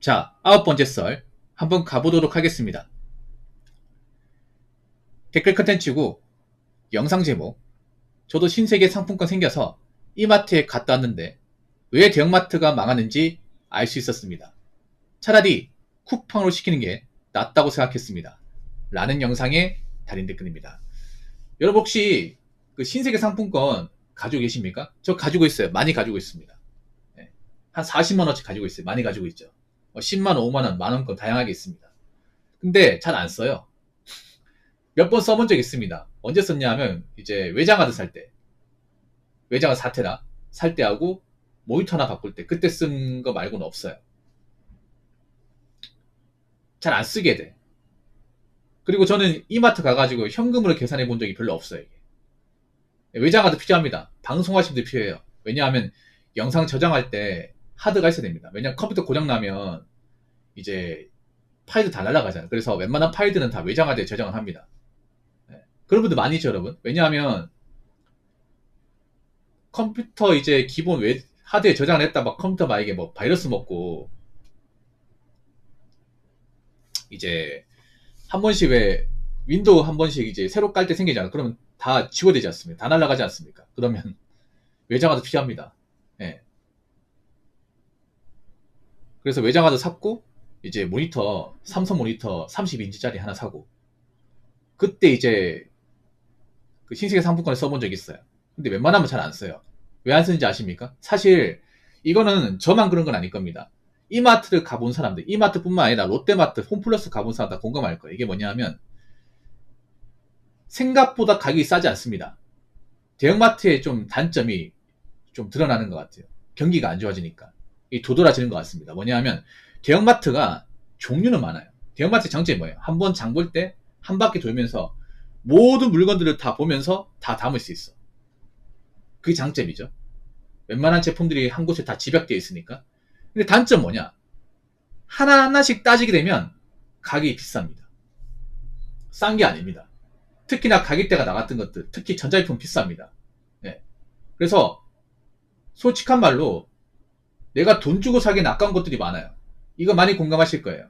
자, 9번째 썰 한번 가보도록 하겠습니다. 댓글 컨텐츠고 영상 제목, 저도 신세계 상품권 생겨서 이마트에 갔다 왔는데 왜 대형마트가 망하는지 알 수 있었습니다. 차라리 쿠팡으로 시키는 게 낫다고 생각했습니다. 라는 영상의 달인 댓글입니다. 여러분 혹시 그 신세계 상품권 가지고 계십니까? 저 가지고 있어요. 많이 가지고 있습니다. 한 40만원치 가지고 있어요. 많이 가지고 있죠. 10만원, 5만원, 만원권 다양하게 있습니다. 근데 잘 안 써요. 몇 번 써본 적 있습니다. 언제 썼냐면 이제 외장하드 살 때, 외장하드 4테라 살 때 하고 모니터 하나 바꿀 때, 그때 쓴 거 말고는 없어요. 잘 안 쓰게 돼. 그리고 저는 이마트 가가지고 현금으로 계산해 본 적이 별로 없어요. 이게. 외장하드 필요합니다. 방송하시는 분들 필요해요. 왜냐하면 영상 저장할 때 하드가 있어야 됩니다. 왜냐하면 컴퓨터 고장나면 이제 파일도 다 날아가잖아요. 그래서 웬만한 파일들은 다 외장하드에 저장을 합니다. 그런 분들 많이 있죠, 여러분. 왜냐하면 컴퓨터 이제 기본 하드에 저장을 했다 막 컴퓨터 막 이게 뭐 바이러스 먹고 이제 한 번씩 왜 윈도우 한 번씩 이제 새로 깔 때 생기잖아요. 그러면 다 지워되지 않습니까? 다 날아가지 않습니까? 그러면 외장하드 필요합니다. 예. 그래서 외장하드 샀고 이제 모니터 삼성 모니터 30인치짜리 하나 사고 그때 이제 그 신세계 상품권을 써본 적이 있어요. 근데 웬만하면 잘 안 써요. 왜 안 쓰는지 아십니까? 사실 이거는 저만 그런 건 아닐 겁니다. 이마트를 가본 사람들, 이마트뿐만 아니라 롯데마트, 홈플러스 가본 사람 다 공감할 거예요. 이게 뭐냐면 생각보다 가격이 싸지 않습니다. 대형마트의 좀 단점이 좀 드러나는 것 같아요. 경기가 안 좋아지니까 이 도드라지는 것 같습니다. 뭐냐면 대형마트가 종류는 많아요. 대형마트 장점이 뭐예요? 한번 장 볼 때 한 바퀴 돌면서 모든 물건들을 다 보면서 다 담을 수 있어. 그게 장점이죠. 웬만한 제품들이 한 곳에 다 집약되어 있으니까. 근데 단점 뭐냐? 하나하나씩 따지게 되면 가격이 비쌉니다. 싼 게 아닙니다. 특히나 가격대가 나갔던 것들, 특히 전자제품 비쌉니다. 네. 그래서 솔직한 말로 내가 돈 주고 사기엔 아까운 것들이 많아요. 이거 많이 공감하실 거예요.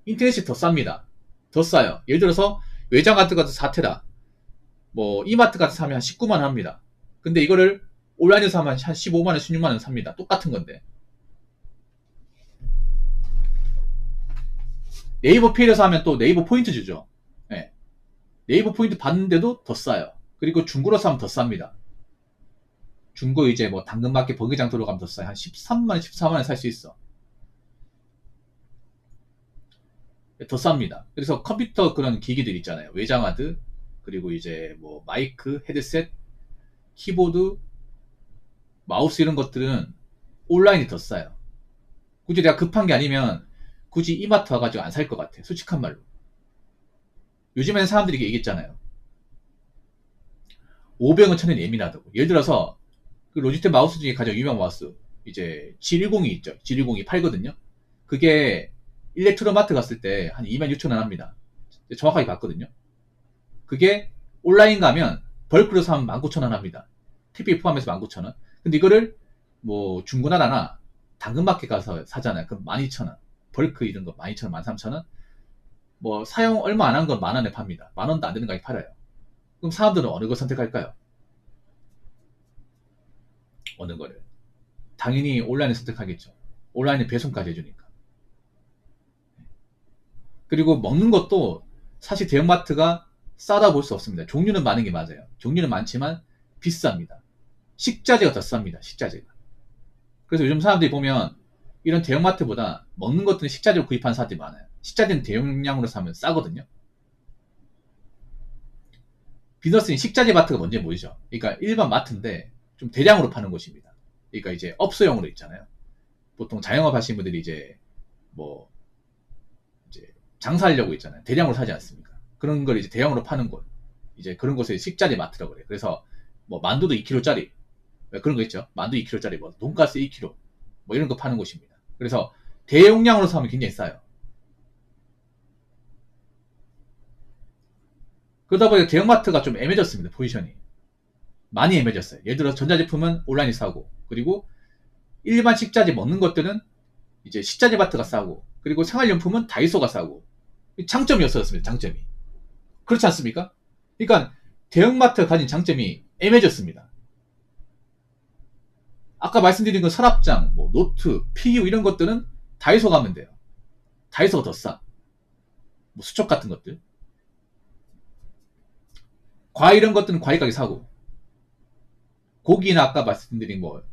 인터넷이 더 쌉니다. 더 싸요. 예를 들어서 외장하드 같은 4테라 뭐 이마트 같은 사면 한 19만원 합니다. 근데 이거를 온라인에서 사면 한 15만원, 16만원 삽니다. 똑같은 건데. 네이버 페이에서 하면 또 네이버 포인트 주죠. 네. 네이버 포인트 받는데도 더 싸요. 그리고 중고로 사면 더 쌉니다. 중고 이제 뭐 당근마켓 버기장 들어가면 더 싸요. 한 13만원, 14만원 살 수 있어. 더 쌉니다. 그래서 컴퓨터 그런 기기들 있잖아요. 외장하드, 그리고 이제 뭐 마이크, 헤드셋, 키보드, 마우스 이런 것들은 온라인이 더 싸요. 굳이 내가 급한 게 아니면 굳이 이마트 와가지고 안 살 것 같아. 솔직한 말로. 요즘에는 사람들이 얘기했잖아요. 500원, 1000원 예민하다고. 예를 들어서 그 로지텍 마우스 중에 가장 유명한 마우스 이제 G102 있죠. G102 팔거든요. 그게 일렉트로마트 갔을 때 한 26,000원 합니다. 정확하게 봤거든요. 그게 온라인 가면 벌크로 사면 19,000원 합니다. TP 포함해서 19,000원. 근데 이거를 뭐 중고나라나 당근마켓 가서 사잖아요. 그럼 12,000원. 벌크 이런 거 12,000원, 13,000원. 뭐 사용 얼마 안 한 건 만원에 팝니다. 만원도 안 되는 가격에 팔아요. 그럼 사람들은 어느 걸 선택할까요? 어느 거를? 당연히 온라인을 선택하겠죠. 온라인에 배송까지 해주니까. 그리고 먹는 것도 사실 대형마트가 싸다 볼 수 없습니다. 종류는 많은 게 맞아요. 종류는 많지만 비쌉니다. 식자재가 더 쌉니다. 식자재가. 그래서 요즘 사람들이 보면 이런 대형마트보다 먹는 것들은 식자재로 구입하는 사람들이 많아요. 식자재는 대용량으로 사면 싸거든요. 비너스는 식자재 마트가 뭔지 모르죠. 그러니까 일반 마트인데 좀 대량으로 파는 곳입니다. 그러니까 이제 업소용으로 있잖아요. 보통 자영업 하시는 분들이 이제 뭐 이제 장사하려고 있잖아요. 대량으로 사지 않습니까? 그런 걸 이제 대형으로 파는 곳. 이제 그런 곳에 식자재 마트라고 그래요. 그래서 뭐 만두도 2kg짜리 그런 거 있죠. 만두 2kg짜리 뭐 돈가스 2kg 뭐 이런 거 파는 곳입니다. 그래서 대용량으로 사면 굉장히 싸요. 그러다 보니까 대형마트가 좀 애매졌습니다. 포지션이. 많이 애매졌어요. 예를 들어 전자제품은 온라인에 싸고, 그리고 일반 식자재 먹는 것들은 이제 식자재 마트가 싸고, 그리고 생활용품은 다이소가 싸고. 장점이었었습니다. 장점이. 그렇지 않습니까? 그러니까 대형마트가 가진 장점이 애매해졌습니다. 아까 말씀드린 그 서랍장, 뭐 노트, PU 이런 것들은 다이소 가면 돼요. 다이소가 더 싸. 뭐 수첩 같은 것들. 과일 이런 것들은 과일 가게 사고. 고기나 아까 말씀드린 뭐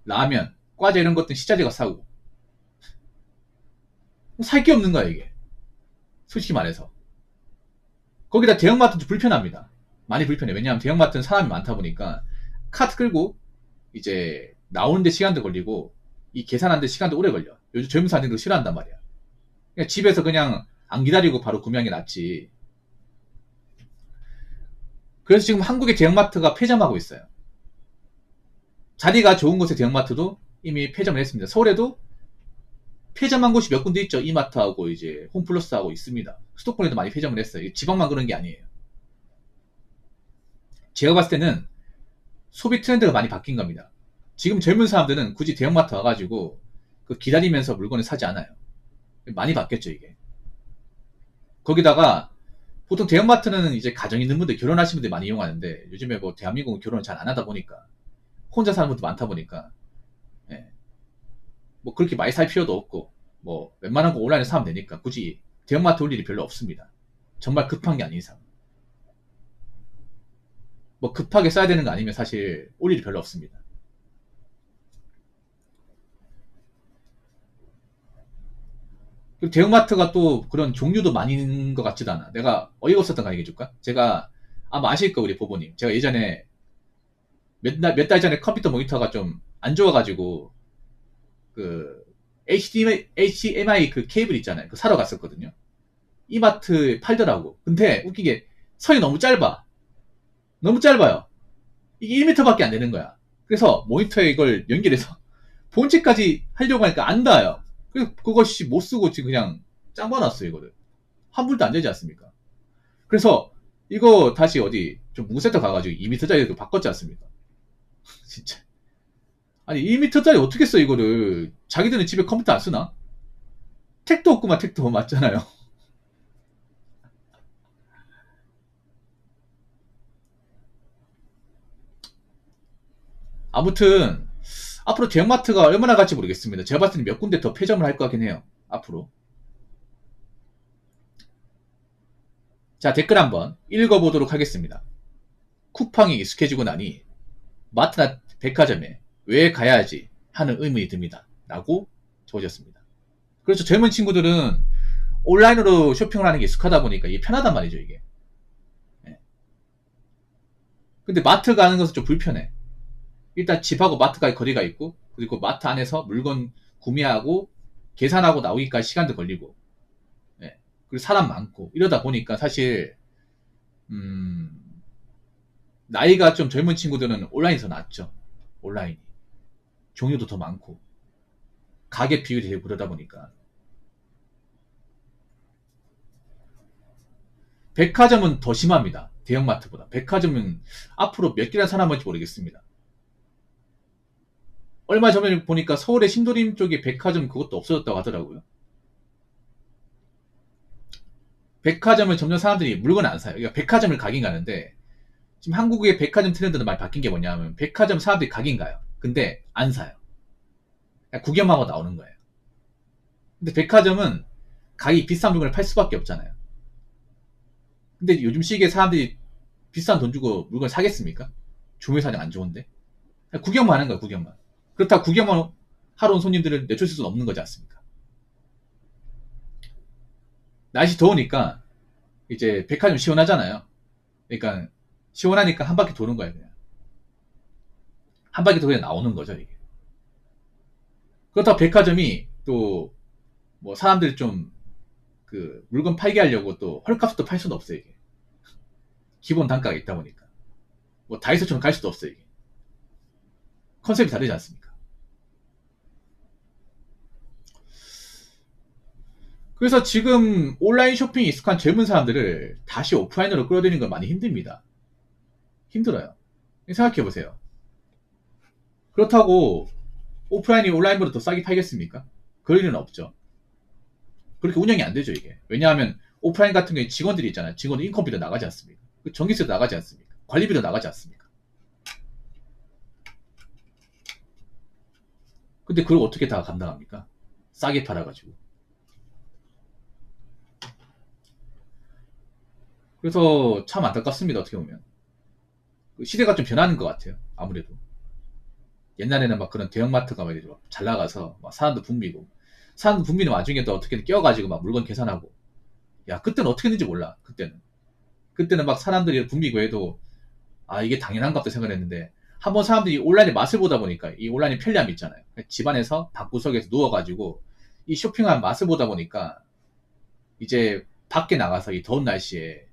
라면, 과자 이런 것들은 식자재가 사고. 살 게 없는 거야 이게. 솔직히 말해서. 거기다 대형마트도 불편합니다. 많이 불편해. 왜냐하면 대형마트는 사람이 많다 보니까 카트 끌고 이제 나오는데 시간도 걸리고 이 계산하는데 시간도 오래 걸려. 요즘 젊은 사람들이 그거 싫어한단 말이야. 그냥 집에서 그냥 안 기다리고 바로 구매하는 게 낫지. 그래서 지금 한국의 대형마트가 폐점하고 있어요. 자리가 좋은 곳의 대형마트도 이미 폐점을 했습니다. 서울에도 폐점한 곳이 몇 군데 있죠. 이마트하고 이제 홈플러스하고 있습니다. 수도권에도 많이 폐점을 했어요. 지방만 그런 게 아니에요. 제가 봤을 때는 소비 트렌드가 많이 바뀐 겁니다. 지금 젊은 사람들은 굳이 대형마트 와가지고 그 기다리면서 물건을 사지 않아요. 많이 바뀌었죠 이게. 거기다가 보통 대형마트는 이제 가정 있는 분들, 결혼하신 분들 많이 이용하는데 요즘에 뭐 대한민국은 결혼을 잘 안 하다 보니까 혼자 사는 분도 많다 보니까 예. 뭐 그렇게 많이 살 필요도 없고 뭐 웬만한 거 온라인에 사면 되니까 굳이 대형마트 올 일이 별로 없습니다. 정말 급한 게 아닌 이상. 뭐 급하게 써야 되는 거 아니면 사실 올 일이 별로 없습니다. 그리고 대형마트가 또 그런 종류도 많이 있는 것 같지도 않아. 내가 어이가 없었던 거 얘기해줄까? 제가 아마 아실 거 우리 보보님. 제가 예전에 몇 달 전에 컴퓨터 모니터가 좀 안 좋아가지고 그 HDMI 그 케이블 있잖아요. 그 사러 갔었거든요. 이마트에 팔더라고. 근데 웃기게 선이 너무 짧아. 너무 짧아요. 이게 1m밖에 안 되는 거야. 그래서 모니터에 이걸 연결해서 본체까지 하려고 하니까 안 닿아요. 그래서 그것이 못 쓰고 지금 그냥 짱봐놨어요, 이거를. 환불도 안 되지 않습니까? 그래서 이거 다시 어디 좀 문구센터 가가지고 2m짜리 바꿨지 않습니까? 진짜. 아니 1m짜리 어떻게 써 이거를. 자기들은 집에 컴퓨터 안 쓰나? 택도 없구만. 택도 맞잖아요. 아무튼 앞으로 대형마트가 얼마나 갈지 모르겠습니다. 제가 봤을 때는 몇 군데 더 폐점을 할 것 같긴 해요. 앞으로. 자, 댓글 한번 읽어보도록 하겠습니다. 쿠팡이 익숙해지고 나니 마트나 백화점에 왜 가야지 하는 의문이 듭니다. 라고 적어졌습니다. 그렇죠. 젊은 친구들은 온라인으로 쇼핑을 하는 게 익숙하다 보니까 이게 편하단 말이죠, 이게. 예. 근데 마트 가는 것은 좀 불편해. 일단 집하고 마트까지 거리가 있고, 그리고 마트 안에서 물건 구매하고 계산하고 나오기까지 시간도 걸리고, 예. 그리고 사람 많고 이러다 보니까 사실 나이가 좀 젊은 친구들은 온라인이 더 낫죠. 온라인이 종류도 더 많고 가격 비율이 되고 그러다 보니까. 백화점은 더 심합니다. 대형마트보다. 백화점은 앞으로 몇 개나 살아남을지 모르겠습니다. 얼마 전에 보니까 서울의 신도림 쪽에 백화점 그것도 없어졌다고 하더라고요. 백화점을 점점 사람들이 물건을 안 사요. 그러니까 백화점을 가긴 가는데 지금 한국의 백화점 트렌드는 많이 바뀐 게 뭐냐면 백화점 사람들이 가긴 가요. 근데 안 사요. 그냥 구경하고 나오는 거예요. 근데 백화점은 가격이 비싼 물건을 팔 수밖에 없잖아요. 근데 요즘 시기에 사람들이 비싼 돈 주고 물건을 사겠습니까? 주문사정 안 좋은데. 그냥 구경만 하는 거예요. 구경만. 그렇다고 구경만 하러 온 손님들을 내쫓을 수는 없는 거지 않습니까? 날씨 더우니까 이제 백화점 시원하잖아요. 그러니까 시원하니까 한 바퀴 도는 거예요. 그냥 한 바퀴 돌고 그냥 나오는 거죠. 이게. 그렇다고 백화점이 또 뭐 사람들 좀 그 물건 팔게 하려고 또 헐값도 팔 수는 없어요. 이게. 기본 단가가 있다 보니까 뭐 다이소처럼 갈 수도 없어요. 이게. 컨셉이 다르지 않습니까? 그래서 지금 온라인 쇼핑이 익숙한 젊은 사람들을 다시 오프라인으로 끌어들이는 건 많이 힘듭니다. 힘들어요. 생각해보세요. 그렇다고 오프라인이 온라인보다 더 싸게 팔겠습니까? 그럴 일은 없죠. 그렇게 운영이 안 되죠, 이게. 왜냐하면 오프라인 같은 경우에 직원들이 있잖아요. 직원 인건비도 나가지 않습니까? 전기세도 나가지 않습니까? 관리비도 나가지 않습니까? 근데 그걸 어떻게 다 감당합니까? 싸게 팔아가지고. 그래서 참 안타깝습니다, 어떻게 보면. 시대가 좀 변하는 것 같아요, 아무래도. 옛날에는 막 그런 대형마트가 막 잘 나가서 막 사람도 붐비고, 사람도 붐비는 와중에 또 어떻게든 껴가지고 막 물건 계산하고. 야, 그때는 어떻게 했는지 몰라, 그때는. 그때는 막 사람들이 붐비고 해도, 아, 이게 당연한가 보다 생각했는데, 한번 사람들이 온라인의 맛을 보다 보니까, 이 온라인의 편리함이 있잖아요. 집안에서 방구석에서 누워가지고, 이 쇼핑한 맛을 보다 보니까, 이제 밖에 나가서 이 더운 날씨에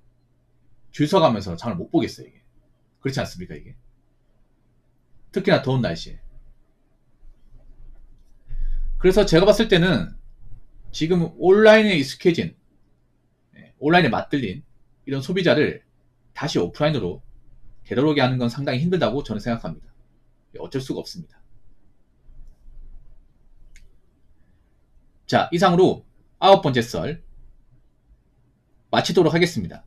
줄 서가면서 장을 못 보겠어요, 이게. 그렇지 않습니까, 이게? 특히나 더운 날씨에. 그래서 제가 봤을 때는 지금 온라인에 익숙해진, 온라인에 맞들린 이런 소비자를 다시 오프라인으로 되돌아오게 하는 건 상당히 힘들다고 저는 생각합니다. 어쩔 수가 없습니다. 자, 이상으로 9번째 썰 마치도록 하겠습니다.